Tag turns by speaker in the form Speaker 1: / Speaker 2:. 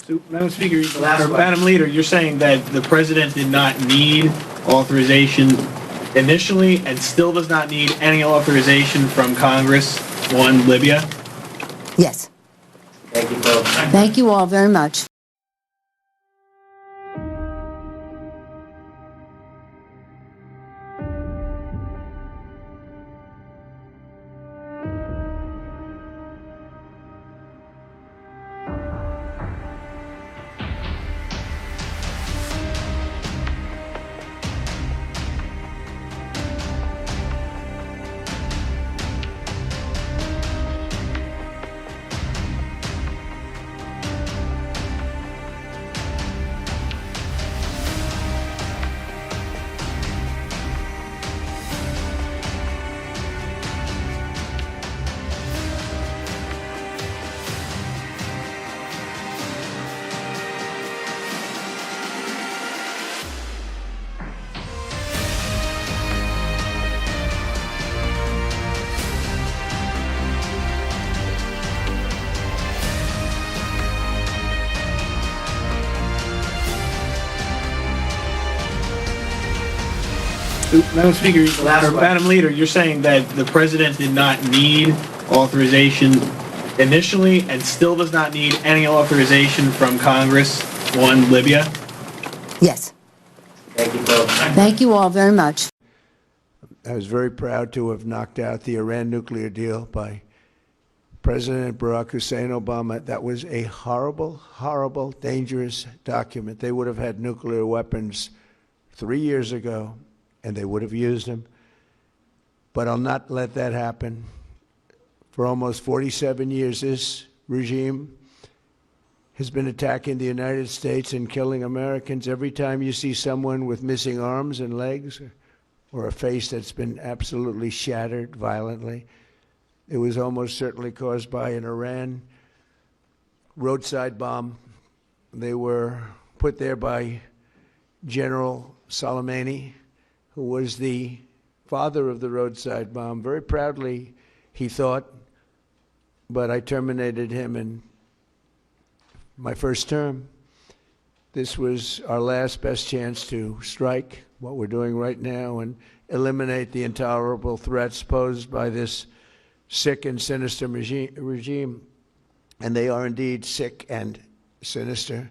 Speaker 1: So, Madam Speaker, or Madam Leader, you're saying that the President did not need authorization initially and still does not need any authorization from Congress on Libya?
Speaker 2: Yes.
Speaker 3: Thank you, folks.
Speaker 2: Thank you all very much.
Speaker 1: So, Madam Speaker, or Madam Leader, you're saying that the President did not need authorization initially and still does not need any authorization from Congress on Libya?
Speaker 2: Yes.
Speaker 3: Thank you, folks.
Speaker 2: Thank you all very much.
Speaker 4: I was very proud to have knocked out the Iran nuclear deal by President Barack Hussein Obama. That was a horrible, horrible, dangerous document. They would have had nuclear weapons 3 years ago, and they would have used them. But I'll not let that happen. For almost 47 years, this regime has been attacking the United States and killing Americans. Every time you see someone with missing arms and legs or a face that's been absolutely shattered violently, it was almost certainly caused by an Iran roadside bomb. They were put there by General Soleimani, who was the father of the roadside bomb. Very proudly, he thought, but I terminated him in my first term. This was our last best chance to strike what we're doing right now and eliminate the intolerable threats posed by this sick and sinister regime. And they are indeed sick and sinister.